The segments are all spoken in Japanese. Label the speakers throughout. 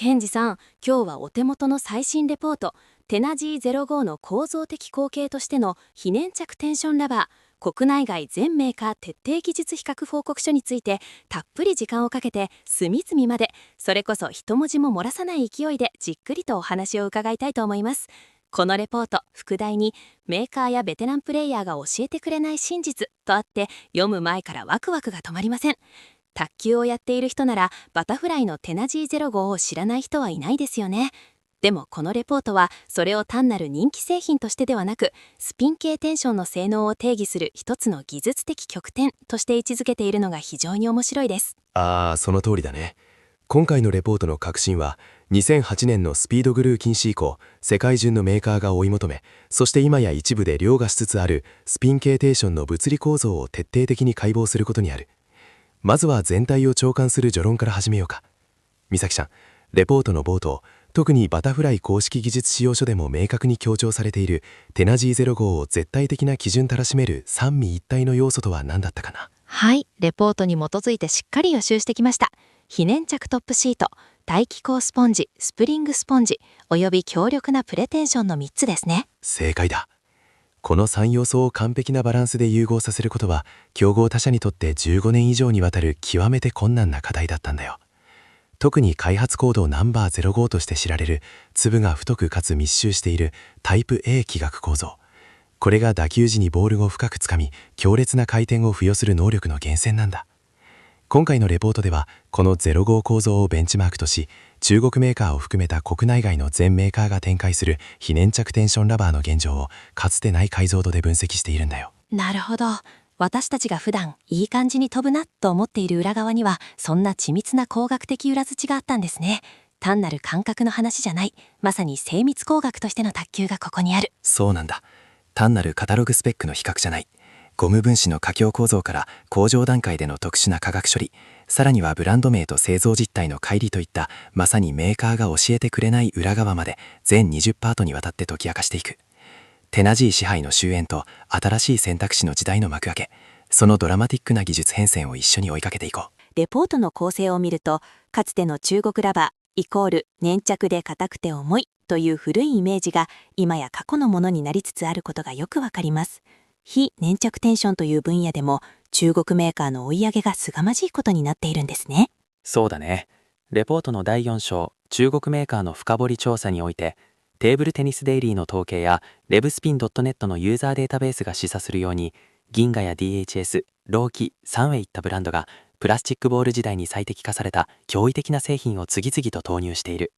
Speaker 1: ケンジさん、今日はお手元の最新レポート、テナジー05の構造的後継としての非粘着テンションラバー、国内外全メーカー徹底技術比較報告書について、たっぷり時間をかけて、隅々まで、それこそ一文字も漏らさない勢いでじっくりとお話を伺いたいと思います。このレポート、副題に、メーカーやベテランプレイヤーが教えてくれない真実とあって、読む前からワクワクが止まりません。卓球をやっている人ならバタフライのテナジー05を知らない人はいないですよね。でもこのレポートはそれを単なる人気製品としてではなく、スピン系テンションの性能を定義する一つの技術的極点として位置づけているのが非常に面白いです。
Speaker 2: その通りだね。今回のレポートの核心は、2008年のスピードグルー禁止以降、世界中のメーカーが追い求め、そして今や一部で凌駕しつつあるスピン系テンションの物理構造を徹底的に解剖することにある。まずは全体を長官する序論から始めようか。美咲ちゃん、レポートの冒頭、特にバタフライ公式技術使用書でも明確に強調されているテナジー05を絶対的な基準たらしめる三位一体の要素とは何だったかな。
Speaker 1: はい、レポートに基づいてしっかり予習してきました。非粘着トップシート、大気孔スポンジ、スプリングスポンジ、および強力なプレテンションの3つですね。
Speaker 2: 正解だ。この3要素を完璧なバランスで融合させることは、競合他社にとって15年以上にわたる極めて困難な課題だったんだよ。特に開発コードナンバー05として知られる粒が太くかつ密集しているタイプ A 気学構造。これが打球時にボールを深くつかみ、強烈な回転を付与する能力の源泉なんだ。今回のレポートでは、この05構造をベンチマークとし、中国メーカーを含めた国内外の全メーカーが展開する非粘着テンションラバーの現状をかつてない解像度で分析しているんだよ。
Speaker 1: なるほど。私たちが普段いい感じに飛ぶなと思っている裏側には、そんな緻密な工学的裏槌があったんですね。単なる感覚の話じゃない、まさに精密工学としての卓球がここにある。
Speaker 3: そうなんだ。単なるカタログスペックの比較じゃない。ゴム分子の可強構造から工場段階での特殊な化学処理、さらにはブランド名と製造実態の乖離といったまさにメーカーが教えてくれない裏側まで全20パートにわたって解き明かしていく。テナジー支配の終焉と新しい選択肢の時代の幕開け、そのドラマティックな技術変遷を一緒に追いかけていこう。
Speaker 1: レポートの構成を見ると、かつての中国ラバーイコール粘着で硬くて重いという古いイメージが今や過去のものになりつつあることがよくわかります。非粘着テンションという分野でも中国メーカーの追い上げが凄まじいことになっているんですね。
Speaker 4: そうだね。レポートの第4章、中国メーカーの深掘り調査において、テーブルテニスデイリーの統計やレブスピン .net のユーザーデータベースが示唆するように、銀河や DHS、ローキ、サンウェイいったブランドがプラスチックボール時代に最適化された驚異的な製品を次々と投入している。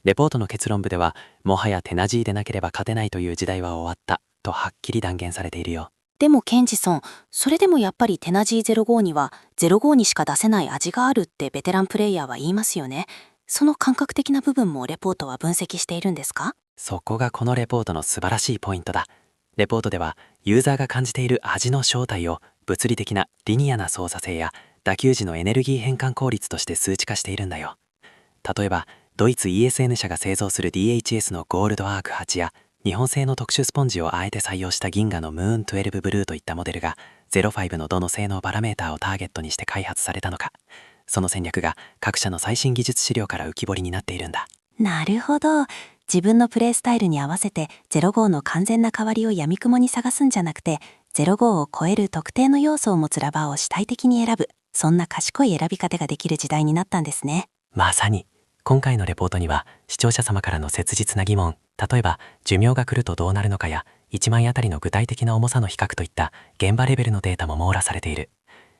Speaker 4: レポートの結論部では、もはやテナジーでなければ勝てないという時代は終わったとはっきり断言されているよ。
Speaker 1: でもケンジさん、それでもやっぱりテナジー05には05にしか出せない味があるってベテランプレイヤーは言いますよね。その感覚的な部分もレポートは分析しているんですか？
Speaker 4: そこがこのレポートの素晴らしいポイントだ。レポートではユーザーが感じている味の正体を物理的なリニアな操作性や打球時のエネルギー変換効率として数値化しているんだよ。例えばドイツ ESN 社が製造する DHS のゴールドアーク8や日本製の特殊スポンジをあえて採用した銀河のムーン12ブルーといったモデルが05のどの性能パラメーターをターゲットにして開発されたのか、その戦略が各社の最新技術資料から浮き彫りになっているんだ。
Speaker 1: なるほど。自分のプレイスタイルに合わせて05の完全な代わりを闇雲に探すんじゃなくて、05を超える特定の要素を持つラバーを主体的に選ぶ、そんな賢い選び方ができる時代になったんですね。
Speaker 4: まさに今回のレポートには視聴者様からの切実な疑問、例えば寿命が来るとどうなるのかや1枚あたりの具体的な重さの比較といった現場レベルのデータも網羅されている。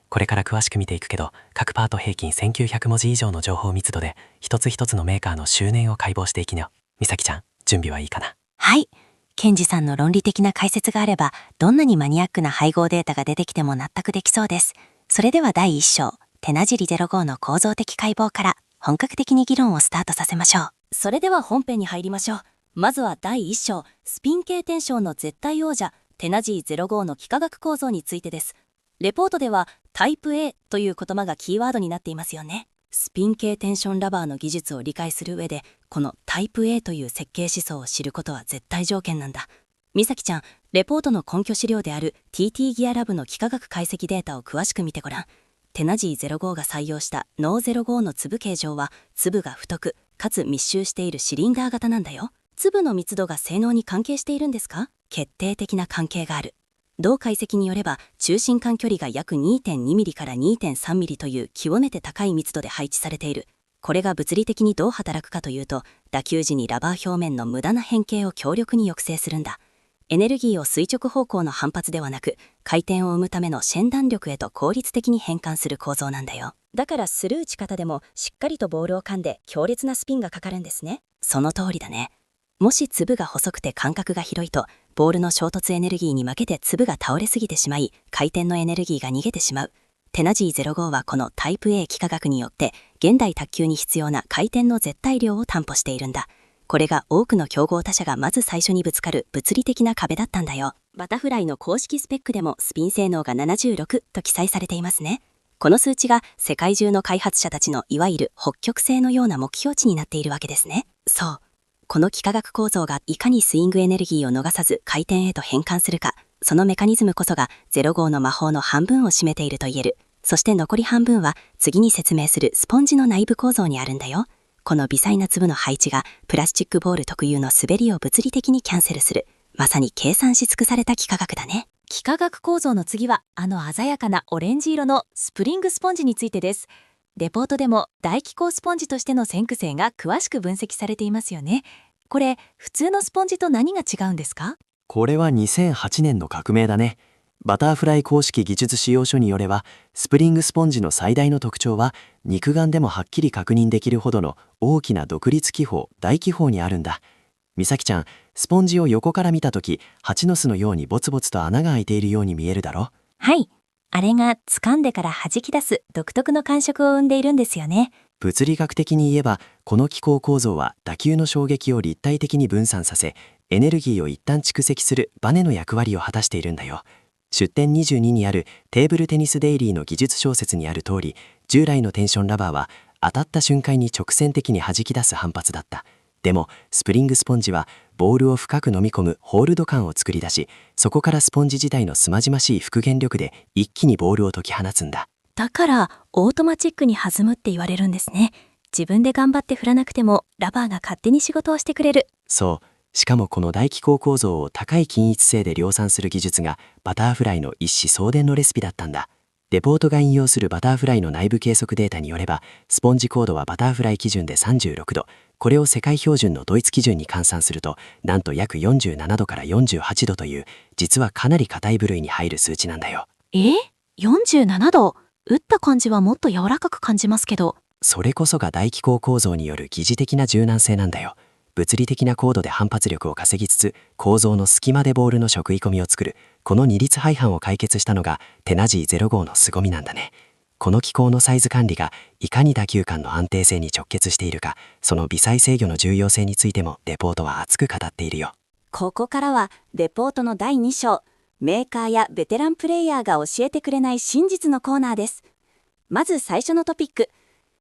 Speaker 4: これから詳しく見ていくけど、各パート平均1900文字以上の情報密度で一つ一つのメーカーの執念を解剖していきなよ。美咲ちゃん、準備はいいかな？
Speaker 1: はい。ケンジさんの論理的な解説があれば、どんなにマニアックな配合データが出てきても納得できそうです。それでは第1章、テナジリ05の構造的解剖から本格的に議論をスタートさせましょう。それでは本編に入りましょう。まずは第1章、スピン系テンションの絶対王者、テナジー05の幾何学構造についてです。レポートではタイプ A という言葉がキーワードになっていますよね。スピン系テンションラバーの技術を理解する上で、このタイプ A という設計思想を知ることは絶対条件なんだ。美咲ちゃん、レポートの根拠資料である TT ギアラブの幾何学解析データを詳しく見てごらん。テナジー05が採用したノー05の粒形状は粒が太くかつ密集しているシリンダー型なんだよ。粒の密度が性能に関係しているんですか？決定的な関係がある。同解析によれば、中心間距離が約 2.2 ミリから 2.3 ミリという極めて高い密度で配置されている。これが物理的にどう働くかというと、打球時にラバー表面の無駄な変形を強力に抑制するんだ。エネルギーを垂直方向の反発ではなく、回転を生むための旋断力へと効率的に変換する構造なんだよ。だからスルー打ち方でもしっかりとボールを噛んで強烈なスピンがかかるんですね。その通りだね。もし粒が細くて間隔が広いと、ボールの衝突エネルギーに負けて粒が倒れすぎてしまい、回転のエネルギーが逃げてしまう。テナジー05はこのタイプ A 幾何学によって、現代卓球に必要な回転の絶対量を担保しているんだ。これが多くの競合他社がまず最初にぶつかる物理的な壁だったんだよ。バタフライの公式スペックでもスピン性能が76と記載されていますね。この数値が世界中の開発者たちのいわゆる北極星のような目標値になっているわけですね。そう。この幾何学構造がいかにスイングエネルギーを逃さず回転へと変換するか、そのメカニズムこそが05の魔法の半分を占めていると言える。そして残り半分は次に説明するスポンジの内部構造にあるんだよ。この微細な粒の配置がプラスチックボール特有の滑りを物理的にキャンセルする。まさに計算し尽くされた幾何学だね。幾何学構造の次は鮮やかなオレンジ色のスプリングスポンジについてです。レポートでも大気候スポンジとしての先駆性が詳しく分析されていますよね。これ普通のスポンジと何が違うんですか？
Speaker 4: これは2008年の革命だね。バターフライ公式技術使用書によれば、スプリングスポンジの最大の特徴は、肉眼でもはっきり確認できるほどの大きな独立気泡、大気泡にあるんだ。美咲ちゃん、スポンジを横から見たとき、蜂の巣のようにボツボツと穴が開いているように見えるだろ？
Speaker 1: はい。あれが掴んでから弾き出す独特の感触を生んでいるんですよね。
Speaker 4: 物理学的に言えば、この気候構造は打球の衝撃を立体的に分散させ、エネルギーを一旦蓄積するバネの役割を果たしているんだよ。出典22にあるテーブルテニスデイリーの技術小説にある通り、従来のテンションラバーは当たった瞬間に直線的に弾き出す反発だった。でもスプリングスポンジはボールを深く飲み込むホールド感を作り出し、そこからスポンジ自体のすまじましい復元力で一気にボールを解き放つんだ。
Speaker 1: だからオートマチックに弾むって言われるんですね。自分で頑張って振らなくてもラバーが勝手に仕事をしてくれる。
Speaker 4: そう。しかもこの大気候構造を高い均一性で量産する技術がバターフライの一子相伝のレシピだったんだ。レポートが引用するバターフライの内部計測データによれば、スポンジ高度はバターフライ基準で36度、これを世界標準のドイツ基準に換算すると、なんと約47度から48度という、実はかなり硬い部類に入る数値なんだよ。
Speaker 1: 47度？打った感じはもっと柔らかく感じますけど。
Speaker 4: それこそが大気候構造による疑似的な柔軟性なんだよ。物理的な高度で反発力を稼ぎつつ、構造の隙間でボールの食い込みを作る、この二律背反を解決したのがテナジー05の凄みなんだね。この機構のサイズ管理がいかに打球間の安定性に直結しているか、その微細制御の重要性についてもレポートは熱く語っているよ。
Speaker 1: ここからはレポートの第2章、メーカーやベテランプレイヤーが教えてくれない真実のコーナーです。まず最初のトピック、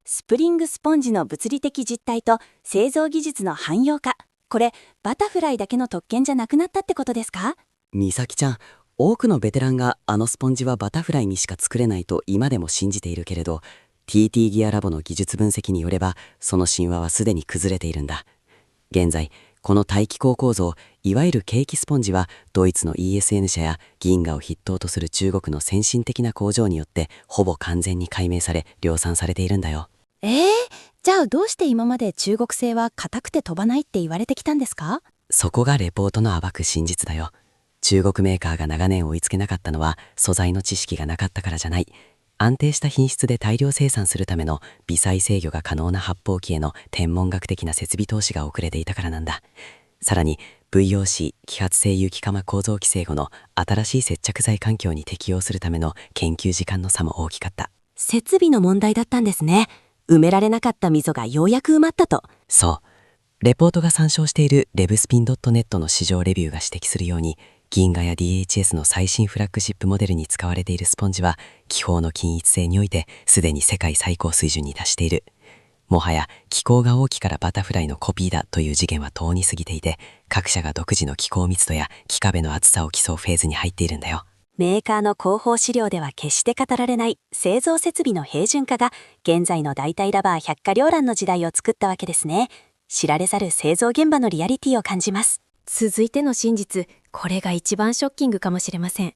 Speaker 1: スプリングスポンジの物理的実態と製造技術の汎用化。これバタフライだけの特権じゃなくなったってことですか？
Speaker 5: 美咲ちゃん、多くのベテランがスポンジはバタフライにしか作れないと今でも信じているけれど、 TT ギアラボの技術分析によれば、その神話はすでに崩れているんだ。現在この大気候構造、いわゆるケーキスポンジはドイツの ESN 社や銀河を筆頭とする中国の先進的な工場によってほぼ完全に解明され量産されているんだよ。
Speaker 1: じゃあどうして今まで中国製は硬くて飛ばないって言われてきたんですか？
Speaker 5: そこがレポートの暴く真実だよ。中国メーカーが長年追いつけなかったのは素材の知識がなかったからじゃない。安定した品質で大量生産するための微細制御が可能な発泡器への天文学的な設備投資が遅れていたからなんだ。さらに VOC 揮発性有機釜構造規制後の新しい接着剤環境に適応するための研究時間の差も大きかった。
Speaker 1: 設備の問題だったんですね。埋められなかった溝がようやく埋まったと。
Speaker 5: そう。レポートが参照しているレブスピン .net の市場レビューが指摘するように、銀河や DHS の最新フラッグシップモデルに使われているスポンジは気泡の均一性においてすでに世界最高水準に達している。もはや気候が大きいからバタフライのコピーだという次元は遠に過ぎていて、各社が独自の気候密度や気壁の厚さを競うフェーズに入っているんだよ。
Speaker 1: メーカーの広報資料では決して語られない製造設備の平準化が現在の代替ラバー百花繚乱の時代を作ったわけですね。知られざる製造現場のリアリティを感じます。続いての真実、これが一番ショッキングかもしれません。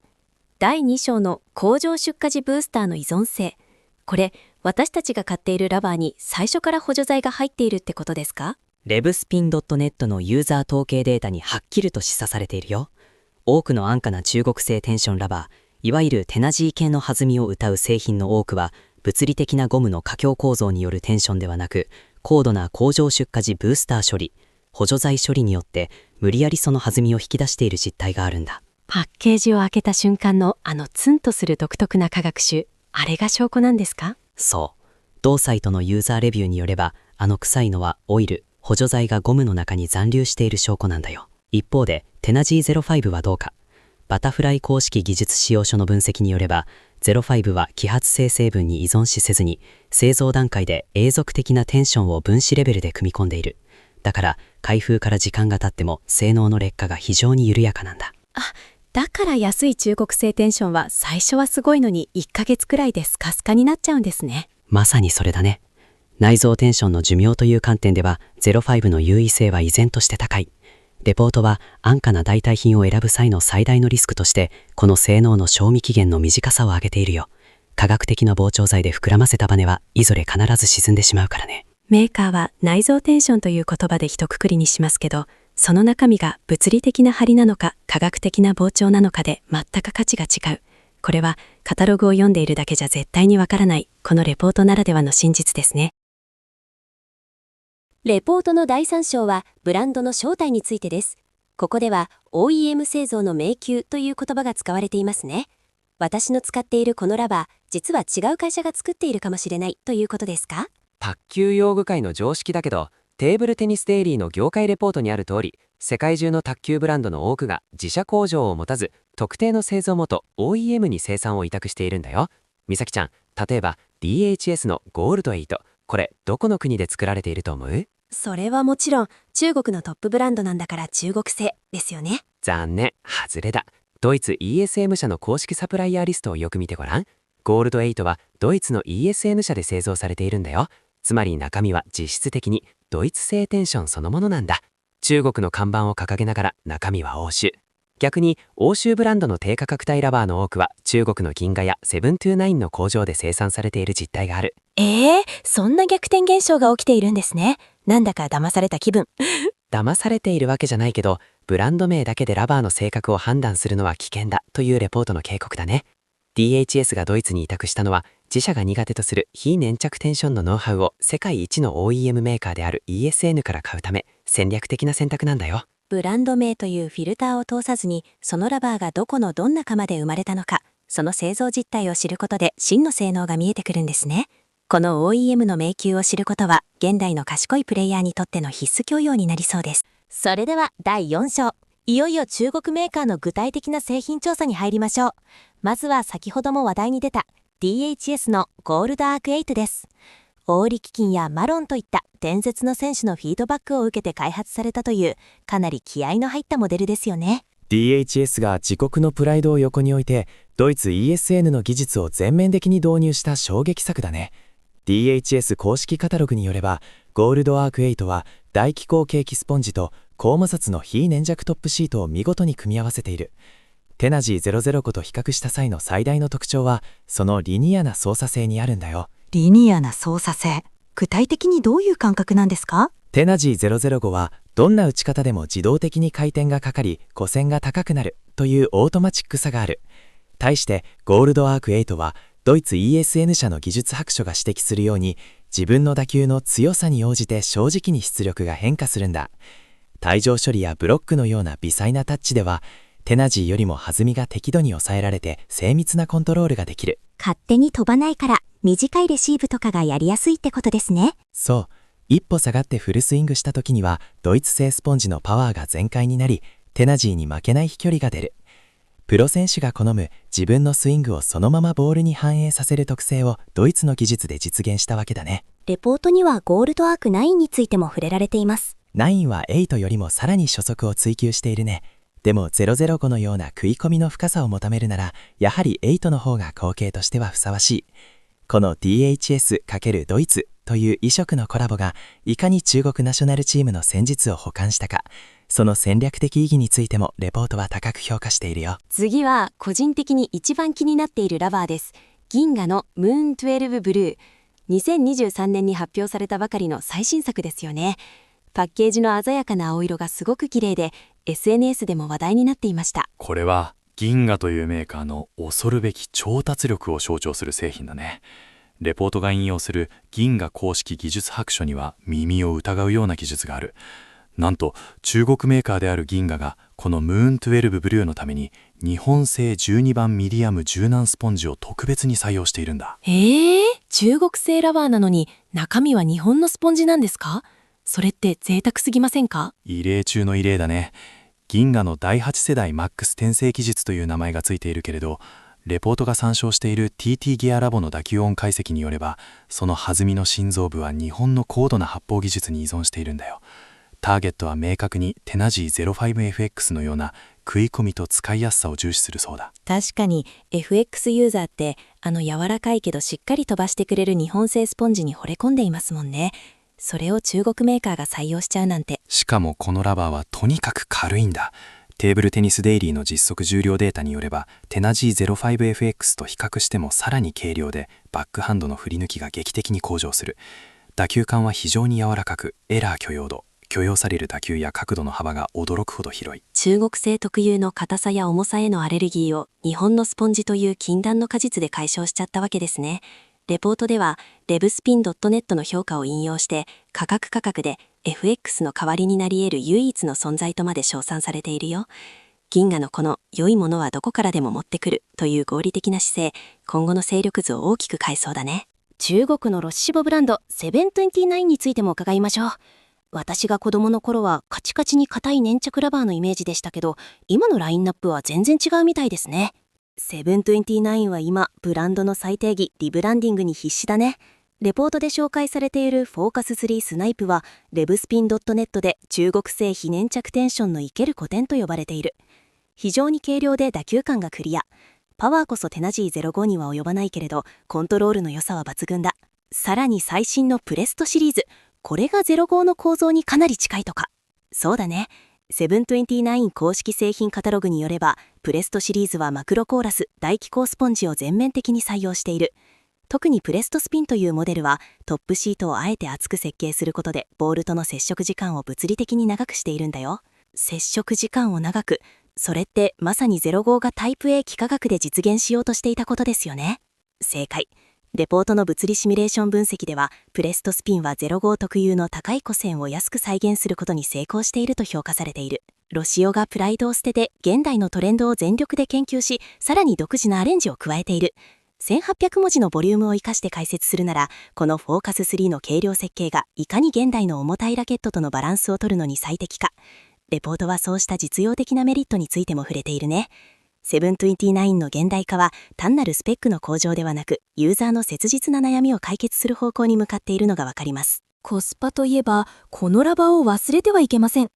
Speaker 1: 第2章の工場出荷時ブースターの依存性。これ、私たちが買っているラバーに最初から補助剤が入っているってことですか？
Speaker 5: レブスピン .net のユーザー統計データにはっきりと示唆されているよ。多くの安価な中国製テンションラバー、いわゆるテナジー系の弾みを謳う製品の多くは、物理的なゴムの架橋構造によるテンションではなく、高度な工場出荷時ブースター処理、補助剤処理によって無理やりその弾みを引き出している実態があるんだ。
Speaker 1: パッケージを開けた瞬間のツンとする独特な化学種、あれが証拠なんですか？
Speaker 5: そう。同サイトのユーザーレビューによれば、臭いのはオイル、補助剤がゴムの中に残留している証拠なんだよ。一方で、テナジー05はどうか。バタフライ公式技術使用書の分析によれば、05は揮発性成分に依存しせずに、製造段階で永続的なテンションを分子レベルで組み込んでいる。だから、開封から時間が経っても性能の劣化が非常に緩やかなんだ。
Speaker 1: だから安い中国製テンションは最初はすごいのに1ヶ月くらいでスカスカになっちゃうんですね。
Speaker 5: まさにそれだね。内蔵テンションの寿命という観点では、05の優位性は依然として高い。レポートは安価な代替品を選ぶ際の最大のリスクとして、この性能の賞味期限の短さを挙げているよ。科学的な膨張剤で膨らませたバネはいずれ必ず沈んでしまうからね。
Speaker 1: メーカーは内蔵テンションという言葉で一括りにしますけど、その中身が物理的な張りなのか科学的な膨張なのかで全く価値が違う。これはカタログを読んでいるだけじゃ絶対にわからない、このレポートならではの真実ですね。レポートの第3章はブランドの正体についてです。ここでは OEM 製造の迷宮という言葉が使われていますね。私の使っているこのラバー、実は違う会社が作っているかもしれないということですか？
Speaker 6: 卓球用具界の常識だけど、テーブルテニスデイリーの業界レポートにある通り、世界中の卓球ブランドの多くが自社工場を持たず、特定の製造元 OEM に生産を委託しているんだよ。美咲ちゃん、例えば DHS のゴールド8、これどこの国で作られていると思う？
Speaker 1: それはもちろん中国のトップブランドなんだから中国製ですよね。
Speaker 6: 残念、外れだ。ドイツ ESM 社の公式サプライヤーリストをよく見てごらん。ゴールド8はドイツの ESN 社で製造されているんだよ。つまり中身は実質的にドイツ製テンションそのものなんだ。中国の看板を掲げながら中身は欧州。逆に欧州ブランドの低価格帯ラバーの多くは中国の銀河やセブントゥーナインの工場で生産されている実態がある。
Speaker 1: そんな逆転現象が起きているんですね。なんだか騙された気分。
Speaker 6: 騙されているわけじゃないけど、ブランド名だけでラバーの性格を判断するのは危険だというレポートの警告だね。DHS がドイツに委託したのは、自社が苦手とする非粘着テンションのノウハウを世界一の OEM メーカーである ESN から買うため、戦略的な選択なんだよ。
Speaker 1: ブランド名というフィルターを通さずに、そのラバーがどこのどんな窯で生まれたのか、その製造実態を知ることで真の性能が見えてくるんですね。この OEM の迷宮を知ることは、現代の賢いプレイヤーにとっての必須教養になりそうです。それでは第4章。いよいよ中国メーカーの具体的な製品調査に入りましょう。まずは先ほども話題に出た DHS のゴールドアーク8です。オーリキキンやマロンといった伝説の選手のフィードバックを受けて開発されたというかなり気合いの入ったモデルですよね。
Speaker 3: DHS が自国のプライドを横に置いてドイツ ESN の技術を全面的に導入した衝撃作だね。 DHS 公式カタログによればゴールドアーク8は大気候ケーキスポンジと高摩擦の非粘着トップシートを見事に組み合わせている。テナジー005と比較した際の最大の特徴はそのリニアな操作性にあるんだよ。
Speaker 7: リニアな操作性、具体的にどういう感覚なんですか？
Speaker 3: テナジー005はどんな打ち方でも自動的に回転がかかり弧線が高くなるというオートマチックさがある。対してゴールドアーク8はドイツ ESN 社の技術白書が指摘するように自分の打球の強さに応じて正直に出力が変化するんだ。退場処理やブロックのような微細なタッチではテナジーよりも弾みが適度に抑えられて精密なコントロールができる。
Speaker 7: 勝手に飛ばないから短いレシーブとかがやりやすいってことですね。
Speaker 3: そう、一歩下がってフルスイングした時にはドイツ製スポンジのパワーが全開になりテナジーに負けない飛距離が出る。プロ選手が好む自分のスイングをそのままボールに反映させる特性をドイツの技術で実現したわけだね。
Speaker 7: レポートにはゴールドアーク9についても触れられています。
Speaker 3: 9は8よりもさらに初速を追求しているね。でも005のような食い込みの深さを求めるなら、やはり8の方が後継としてはふさわしい。この DHS× ドイツという異色のコラボがいかに中国ナショナルチームの戦術を補完したか、その戦略的意義についてもレポートは高く評価しているよ。
Speaker 1: 次は個人的に一番気になっているラバーです。銀河のムーン12ブルー。2023年に発表されたばかりの最新作ですよね。パッケージの鮮やかな青色がすごく綺麗で SNS でも話題になっていました。
Speaker 8: これは銀河というメーカーの恐るべき調達力を象徴する製品だね。レポートが引用する銀河公式技術白書には耳を疑うような記述がある。なんと中国メーカーである銀河がこのムーン12ブルーのために日本製12番ミディアム柔軟スポンジを特別に採用しているんだ。
Speaker 1: 中国製ラバーなのに中身は日本のスポンジなんですか？それって贅沢すぎませんか？
Speaker 8: 異例中の異例だね。銀河の第8世代マックス転生技術という名前がついているけれど、レポートが参照している TT ギアラボの打球音解析によれば、その弾みの心臓部は日本の高度な発砲技術に依存しているんだよ。ターゲットは明確にテナジー 05FX のような食い込みと使いやすさを重視するそうだ。
Speaker 1: 確かに FX ユーザーって柔らかいけどしっかり飛ばしてくれる日本製スポンジに惚れ込んでいますもんね。それを中国メーカーが採用しちゃうなんて。
Speaker 8: しかもこのラバーはとにかく軽いんだ。テーブルテニスデイリーの実測重量データによれば、テナジー 05FX と比較してもさらに軽量で、バックハンドの振り抜きが劇的に向上する。打球感は非常に柔らかく、エラー許容度、許容される打球や角度の幅が驚くほど広い。
Speaker 1: 中国製特有の硬さや重さへのアレルギーを日本のスポンジという禁断の果実で解消しちゃったわけですね。レポートではレブスピン .net の評価を引用して価格で FX の代わりになり得る唯一の存在とまで称賛されているよ。銀河のこの良いものはどこからでも持ってくるという合理的な姿勢、今後の勢力図を大きく変えそうだね。中国のロッシボブランド729についても伺いましょう。私が子供の頃はカチカチに硬い粘着ラバーのイメージでしたけど、今のラインナップは全然違うみたいですね。729は今、ブランドの再定義、リブランディングに必死だね。レポートで紹介されているフォーカス3スナイプは、レブスピン .net で中国製非粘着テンションの生ける古典と呼ばれている。非常に軽量で打球感がクリア。パワーこそテナジー05には及ばないけれど、コントロールの良さは抜群だ。さらに最新のプレストシリーズ、これが05の構造にかなり近いとか。そうだね。729公式製品カタログによれば、プレストシリーズはマクロコーラス大気候スポンジを全面的に採用している。特にプレストスピンというモデルは、トップシートをあえて厚く設計することで、ボールとの接触時間を物理的に長くしているんだよ。接触時間を長く、それってまさに05がタイプ A 幾何学で実現しようとしていたことですよね。正解。レポートの物理シミュレーション分析では、プレストスピンは05特有の高い弧線を安く再現することに成功していると評価されている。ロシオがプライドを捨てて現代のトレンドを全力で研究し、さらに独自なアレンジを加えている。1800文字のボリュームを生かして解説するなら、このフォーカス3の軽量設計がいかに現代の重たいラケットとのバランスを取るのに最適か。レポートはそうした実用的なメリットについても触れているね。729の現代化は単なるスペックの向上ではなく、ユーザーの切実な悩みを解決する方向に向かっているのがわかります。コスパといえば、このラバーを忘れてはいけません。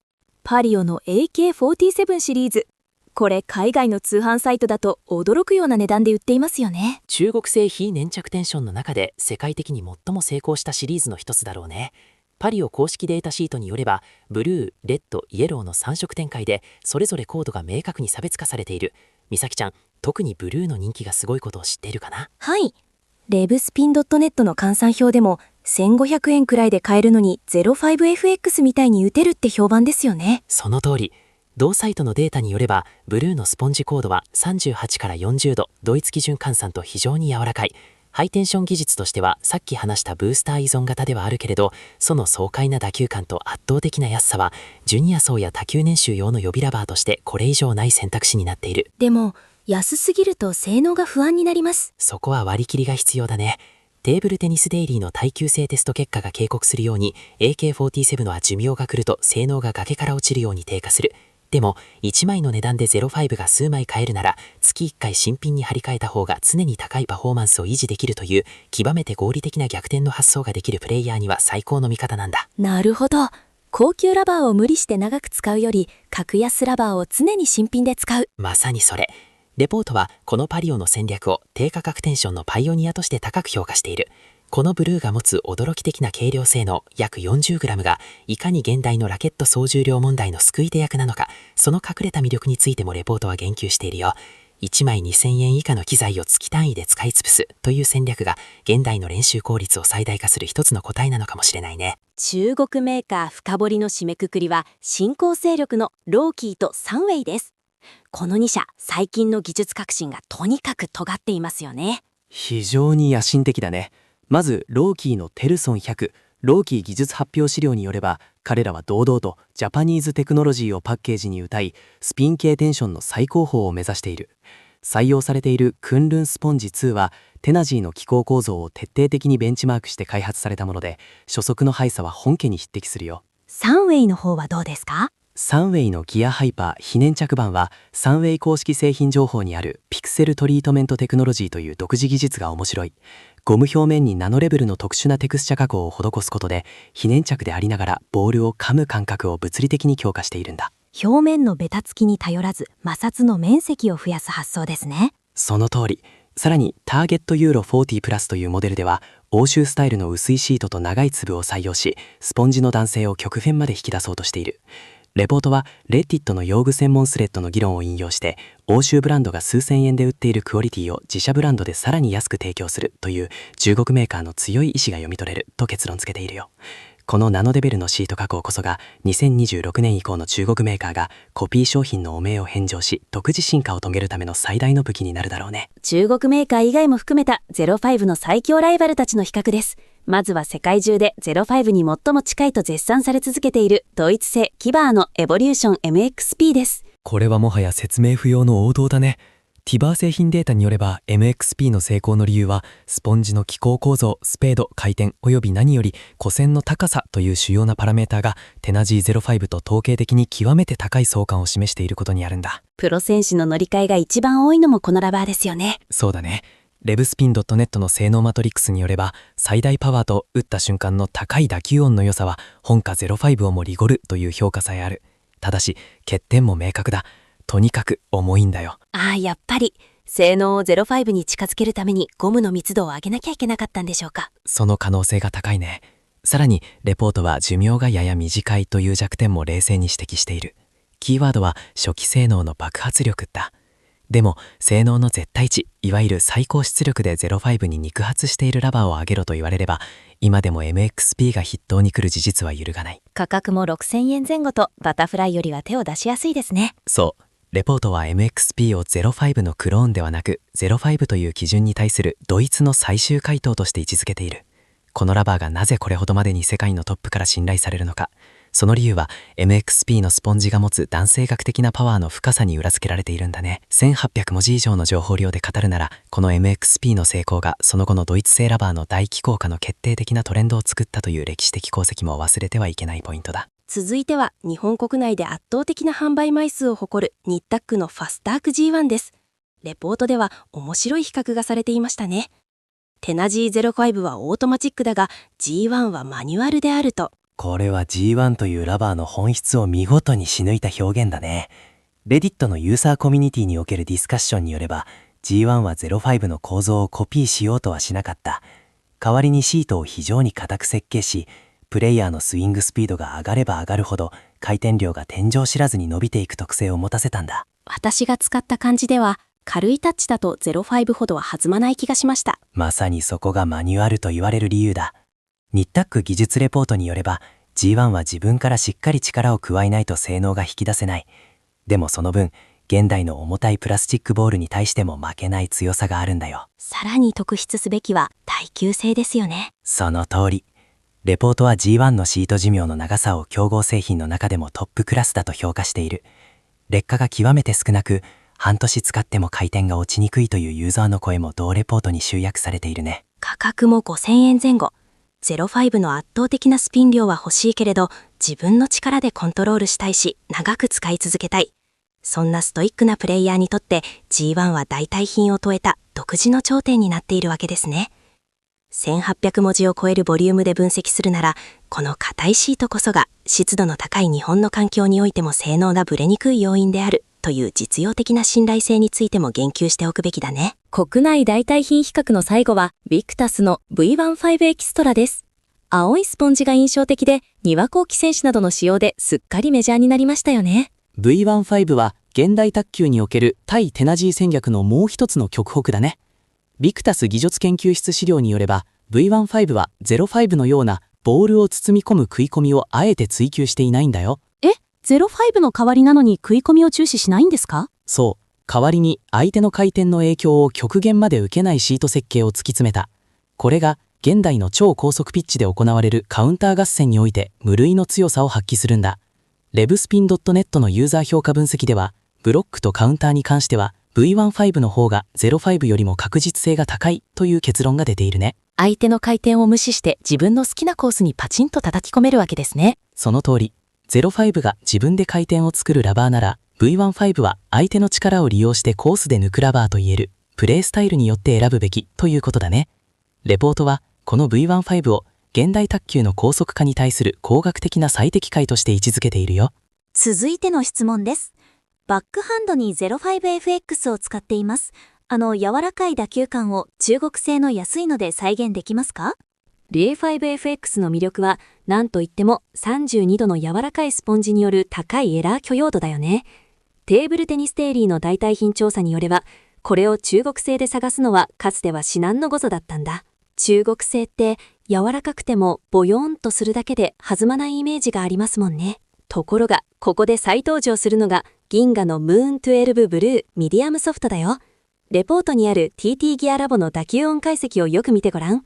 Speaker 1: パリオの AK47 シリーズ。これ海外の通販サイトだと驚くような値段で売っていますよね。
Speaker 4: 中国製非粘着テンションの中で世界的に最も成功したシリーズの一つだろうね。パリオ公式データシートによれば、ブルー、レッド、イエローの3色展開でそれぞれコードが明確に差別化されている。みさきちゃん、特にブルーの人気がすごいことを知っているかな？
Speaker 1: はい。レブスピン .net の換算表でも1500円くらいで買えるのに 05FX みたいに打てるって評判ですよね。
Speaker 4: その通り。同サイトのデータによれば、ブルーのスポンジコードは38から40度、ドイツ基準換算と非常に柔らかい。ハイテンション技術としてはさっき話したブースター依存型ではあるけれど、その爽快な打球感と圧倒的な安さはジュニア層や多球年収用の予備ラバーとしてこれ以上ない選択肢になっている。
Speaker 1: でも安すぎると性能が不安になります。
Speaker 4: そこは割り切りが必要だね。テーブルテニスデイリーの耐久性テスト結果が警告するように AK47 は寿命が来ると性能が崖から落ちるように低下する。でも1枚の値段で05が数枚買えるなら、月1回新品に張り替えた方が常に高いパフォーマンスを維持できるという極めて合理的な逆転の発想ができるプレイヤーには最高の味方なんだ。
Speaker 1: なるほど。高級ラバーを無理して長く使うより、格安ラバーを常に新品で使う。
Speaker 4: まさにそれ。レポートはこのパリオの戦略を低価格テンションのパイオニアとして高く評価している。このブルーが持つ驚き的な軽量性能約 40g がいかに現代のラケット総重量問題の救い手役なのか、その隠れた魅力についてもレポートは言及しているよ。1枚2000円以下の機材を月単位で使い尽くすという戦略が現代の練習効率を最大化する一つの答えなのかもしれないね。
Speaker 1: 中国メーカー深掘りの締めくくりは、新興勢力のローキーとサンウェイです。この2社、最近の技術革新がとにかく尖っていますよね。
Speaker 3: 非常に野心的だね。まずローキーのテルソン100、ローキー技術発表資料によれば、彼らは堂々とジャパニーズテクノロジーをパッケージに謳い、スピン系テンションの最高峰を目指している。採用されているクンルンスポンジ2はテナジーの機構構造を徹底的にベンチマークして開発されたもので、初速の速さは本家に匹敵するよ。
Speaker 1: サンウェイの方はどうですか？
Speaker 3: サンウェイのギアハイパー非粘着板はサンウェイ公式製品情報にあるピクセルトリートメントテクノロジーという独自技術が面白い。ゴム表面にナノレベルの特殊なテクスチャ加工を施すことで、非粘着でありながらボールを噛む感覚を物理的に強化しているんだ。
Speaker 1: 表面のベタつきに頼らず摩擦の面積を増やす発想ですね。
Speaker 3: その通り。さらにターゲットユーロ40プラスというモデルでは欧州スタイルの薄いシートと長い粒を採用し、スポンジの弾性を極限まで引き出そうとしている。レポートはレッティットの用具専門スレッドの議論を引用して、欧州ブランドが数千円で売っているクオリティを自社ブランドでさらに安く提供するという中国メーカーの強い意志が読み取れると結論付けているよ。このナノレベルのシート加工こそが2026年以降の中国メーカーがコピー商品の汚名を返上し、独自進化を遂げるための最大の武器になるだろうね。
Speaker 1: 中国メーカー以外も含めた05の最強ライバルたちの比較です。まずは世界中で05に最も近いと絶賛され続けているドイツ製キバーのエボリューション MXP です。
Speaker 3: これはもはや説明不要の王道だね。ティバー製品データによれば MXP の成功の理由はスポンジの機構構造、スペード、回転および何より古線の高さという主要なパラメーターがテナジー05と統計的に極めて高い相関を示していることにあるんだ。
Speaker 1: プロ選手の乗り換えが一番多いのもこのラバーですよね。
Speaker 3: そうだね。レブスピン .net の性能マトリックスによれば、最大パワーと打った瞬間の高い打球音の良さは本家05をもリゴルという評価さえある。ただし欠点も明確だ。とにかく重いんだよ。
Speaker 1: やっぱり性能を05に近づけるためにゴムの密度を上げなきゃいけなかったんでしょうか。
Speaker 3: その可能性が高いね。さらにレポートは寿命がやや短いという弱点も冷静に指摘している。キーワードは初期性能の爆発力だ。でも性能の絶対値、いわゆる最高出力で05に肉薄しているラバーを上げろと言われれば、今でも MXP が筆頭に来る事実は揺るがない。
Speaker 1: 価格も6000円前後とバタフライよりは手を出しやすいですね。
Speaker 3: そう。レポートは MXP を05のクローンではなく05という基準に対するドイツの最終回答として位置づけている。このラバーがなぜこれほどまでに世界のトップから信頼されるのか。その理由は MXP のスポンジが持つ弾性学的なパワーの深さに裏付けられているんだね。1800文字以上の情報量で語るなら、この MXP の成功がその後のドイツ製ラバーの大機構化の決定的なトレンドを作ったという歴史的功績も忘れてはいけないポイントだ。
Speaker 1: 続いては日本国内で圧倒的な販売枚数を誇るニッタックのファスターク G1 です。レポートでは面白い比較がされていましたね。テナジー05はオートマチックだが G1 はマニュアルであると。
Speaker 9: これは G1 というラバーの本質を見事に仕抜いた表現だね。レディットのユーザーコミュニティにおけるディスカッションによれば G1 は05の構造をコピーしようとはしなかった。代わりにシートを非常に硬く設計し、プレイヤーのスイングスピードが上がれば上がるほど回転量が天井知らずに伸びていく特性を持たせたんだ。
Speaker 1: 私が使った感じでは軽いタッチだと05ほどは弾まない気がしました。
Speaker 9: まさにそこがマニュアルと言われる理由だ。ニッタック技術レポートによれば G1 は自分からしっかり力を加えないと性能が引き出せない。でもその分現代の重たいプラスチックボールに対しても負けない強さがあるんだよ。
Speaker 1: さらに特筆すべきは耐久性ですよね。
Speaker 9: その通り。レポートは G1 のシート寿命の長さを競合製品の中でもトップクラスだと評価している。劣化が極めて少なく、半年使っても回転が落ちにくいというユーザーの声も同レポートに集約されているね。
Speaker 1: 価格も5000円前後。05の圧倒的なスピン量は欲しいけれど、自分の力でコントロールしたいし、長く使い続けたい。そんなストイックなプレイヤーにとって G1 は代替品を問えた独自の頂点になっているわけですね。1800文字を超えるボリュームで分析するなら、この硬いシートこそが湿度の高い日本の環境においても性能がブレにくい要因であるという実用的な信頼性についても言及しておくべきだね。
Speaker 10: 国内代替品比較の最後は、ビクタスの V15 エキストラです。青いスポンジが印象的で、丹羽幸喜選手などの使用ですっかりメジャーになりましたよね。
Speaker 11: V15 は現代卓球における対テナジー戦略のもう一つの極北だね。ビクタス技術研究室資料によれば、V15 は05のようなボールを包み込む食い込みをあえて追求していないんだよ。
Speaker 10: 05の代わりなのに食い込みを注視しないんですか？
Speaker 11: そう、代わりに相手の回転の影響を極限まで受けないシート設計を突き詰めた。これが現代の超高速ピッチで行われるカウンター合戦において無類の強さを発揮するんだ。RevSpin.net のユーザー評価分析では、ブロックとカウンターに関しては V15 の方が05よりも確実性が高いという結論が出ているね。
Speaker 10: 相手の回転を無視して自分の好きなコースにパチンと叩き込めるわけですね。
Speaker 11: その通り、05が自分で回転を作るラバーなら、V15 は相手の力を利用してコースで抜くラバーといえるプレースタイルによって選ぶべきということだね。レポートはこの V15 を現代卓球の高速化に対する工学的な最適解として位置づけているよ。
Speaker 7: 続いての質問です。バックハンドに 05FX を使っています。柔らかい打球感を中国製の安いので再現できますか？
Speaker 1: 05FX の魅力は何といっても32度の柔らかいスポンジによる高いエラー許容度だよね。テーブルテニスデイリーの代替品調査によれば、これを中国製で探すのはかつては至難の誤差だったんだ。中国製って柔らかくてもボヨーンとするだけで弾まないイメージがありますもんね。ところがここで再登場するのが銀河のムーン12ブルーミディアムソフトだよ。レポートにある TT ギアラボの打球音解析をよく見てごらん。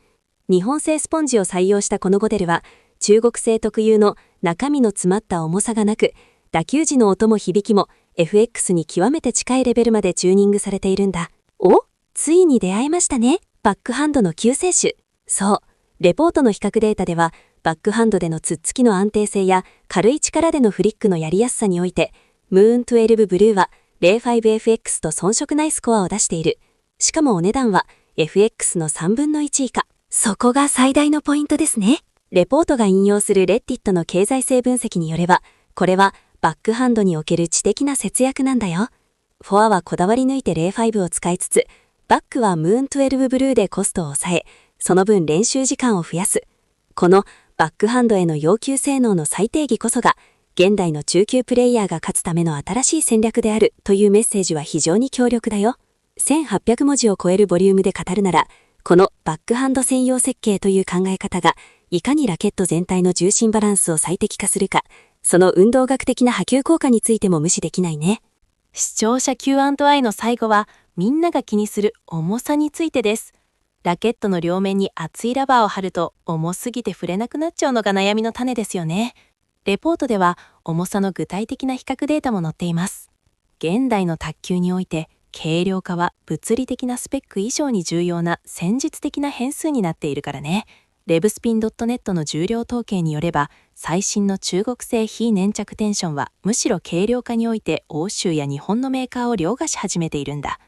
Speaker 1: 日本製スポンジを採用したこのモデルは、中国製特有の中身の詰まった重さがなく、打球時の音も響きも FX に極めて近いレベルまでチューニングされているんだ。お、ついに出会いましたね。バックハンドの救世主。そう、レポートの比較データでは、バックハンドでのつっつきの安定性や軽い力でのフリックのやりやすさにおいて、ムーン12ブルーは 05FX と遜色ないスコアを出している。しかもお値段は FX の3分の1以下。そこが最大のポイントですね。レポートが引用するレッティットの経済性分析によれば、これはバックハンドにおける知的な節約なんだよ。フォアはこだわり抜いて05を使いつつ、バックはムーン12ブルーでコストを抑え、その分練習時間を増やす。このバックハンドへの要求性能の再定義こそが、現代の中級プレイヤーが勝つための新しい戦略であるというメッセージは非常に強力だよ。1800文字を超えるボリュームで語るなら、このバックハンド専用設計という考え方が、いかにラケット全体の重心バランスを最適化するか、その運動学的な波及効果についても無視できないね。
Speaker 10: 視聴者 Q&A の最後は、みんなが気にする重さについてです。ラケットの両面に厚いラバーを貼ると重すぎて触れなくなっちゃうのが悩みの種ですよね。レポートでは重さの具体的な比較データも載っています。現代の卓球において、軽量化は物理的なスペック以上に重要な戦術的な変数になっているからね。RevSpin.net の重量統計によれば、最新の中国製非粘着テンションはむしろ軽量化において欧州や日本のメーカーを凌駕し始めているんだ。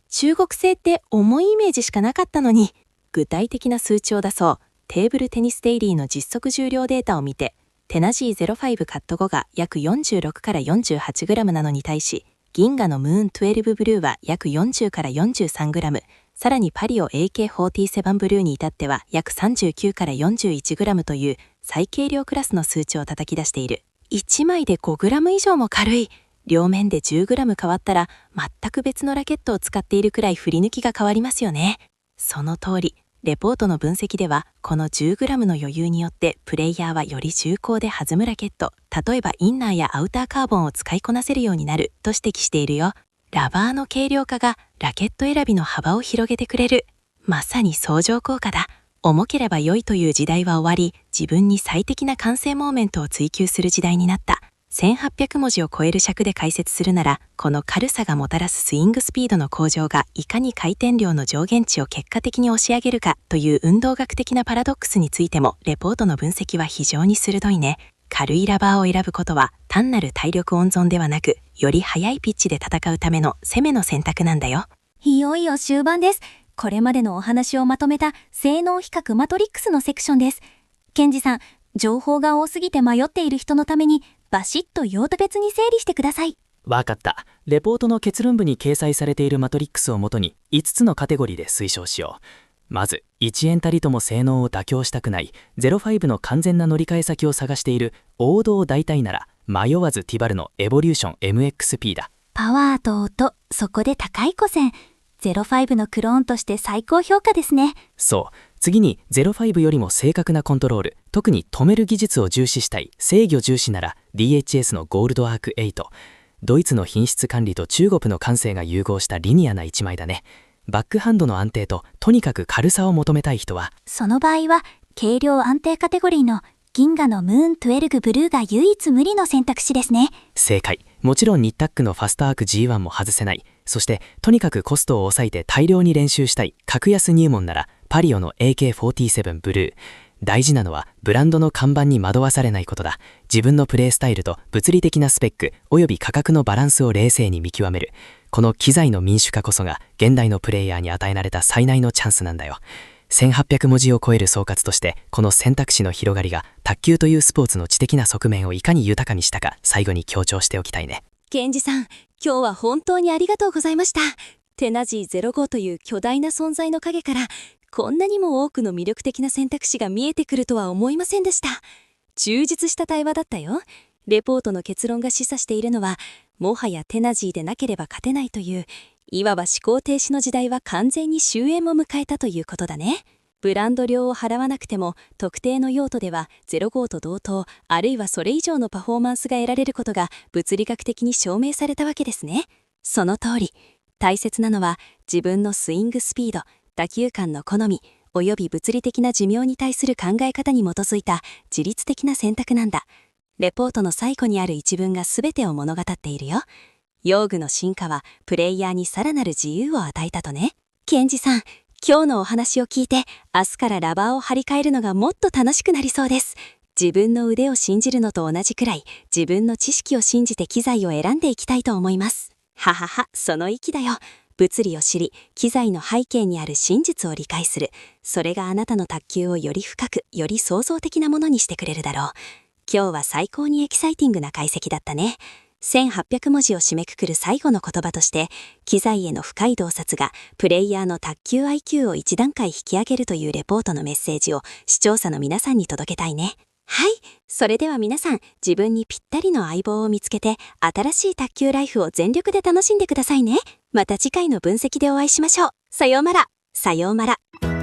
Speaker 10: 中国製って重いイメージしかなかったのに。具体的な数値を出そう。テーブルテニスデイリーの実測重量データを見て、テナジー05カット後が約46から 48g なのに対し、銀河のムーン12ブルーは約40から 43g、さらにパリオ AK47 ブルーに至っては約39から 41g という最軽量クラスの数値を叩き出している。1枚で 5g 以上も軽い。両面で 10g 変わったら全く別のラケットを使っているくらい振り抜きが変わりますよね。その通り、レポートの分析ではこの 10g の余裕によってプレイヤーはより重厚で弾むラケット、例えばインナーやアウターカーボンを使いこなせるようになると指摘しているよ。ラバーの軽量化がラケット選びの幅を広げてくれる。まさに相乗効果だ。重ければ良いという時代は終わり、自分に最適な完成モーメントを追求する時代になった。1800文字を超える尺で解説するなら、この軽さがもたらすスイングスピードの向上がいかに回転量の上限値を結果的に押し上げるかという運動学的なパラドックスについてもレポートの分析は非常に鋭いね。軽いラバーを選ぶことは単なる体力温存ではなく、より速いピッチで戦うための攻めの選択なんだよ。
Speaker 7: いよいよ終盤です。これまでのお話をまとめた性能比較マトリックスのセクションです。ケンジさん、情報が多すぎて迷っている人のためにバシッと用途別に整理してください。
Speaker 11: わかった。レポートの結論部に掲載されているマトリックスをもとに5つのカテゴリーで推奨しよう。まず、1円たりとも性能を妥協したくない05の完全な乗り換え先を探している王道大体なら迷わずティバルのエボリューション MXP だ。
Speaker 7: パワーと音、そこで高い古線。05のクローンとして最高評価ですね。
Speaker 11: そう。次に05よりも正確なコントロール、特に止める技術を重視したい制御重視なら DHS のゴールドアーク8。ドイツの品質管理と中国の感性が融合したリニアな一枚だね。バックハンドの安定ととにかく軽さを求めたい人は、
Speaker 7: その場合は軽量安定カテゴリーの銀河のムーン12ブルーが唯一無二の選択肢ですね。
Speaker 11: 正解。もちろんニッタックのファストアーク G1 も外せない。そしてとにかくコストを抑えて大量に練習したい格安入門ならパリオの AK47 ブルー。大事なのはブランドの看板に惑わされないことだ。自分のプレイスタイルと物理的なスペックおよび価格のバランスを冷静に見極める。この機材の民主化こそが現代のプレイヤーに与えられた最大のチャンスなんだよ。1800文字を超える総括としてこの選択肢の広がりが卓球というスポーツの知的な側面をいかに豊かにしたか最後に強調しておきたいね。
Speaker 1: ケンジさん、今日は本当にありがとうございました。テナジー05という巨大な存在の陰からこんなにも多くの魅力的な選択肢が見えてくるとは思いませんでした。充実した対話だったよ。レポートの結論が示唆しているのは、もはやテナジーでなければ勝てないという、いわば思考停止の時代は完全に終焉も迎えたということだね。ブランド料を払わなくても特定の用途では05と同等あるいはそれ以上のパフォーマンスが得られることが物理学的に証明されたわけですね。その通り。大切なのは自分のスイングスピード、打球感の好みおよび物理的な寿命に対する考え方に基づいた自律的な選択なんだ。レポートの最後にある一文が全てを物語っているよ。用具の進化はプレイヤーにさらなる自由を与えたとね。ケンジさん、今日のお話を聞いて明日からラバーを張り替えるのがもっと楽しくなりそうです。自分の腕を信じるのと同じくらい自分の知識を信じて機材を選んでいきたいと思います。ははは、その意気だよ。物理を知り、機材の背景にある真実を理解する。それがあなたの卓球をより深く、より創造的なものにしてくれるだろう。今日は最高にエキサイティングな解析だったね。1800文字を締めくくる最後の言葉として、機材への深い洞察がプレイヤーの卓球 IQ を一段階引き上げるというレポートのメッセージを視聴者の皆さんに届けたいね。はい。それでは皆さん、自分にぴったりの相棒を見つけて、新しい卓球ライフを全力で楽しんでくださいね。また次回の分析でお会いしましょう。さようなら。さようなら。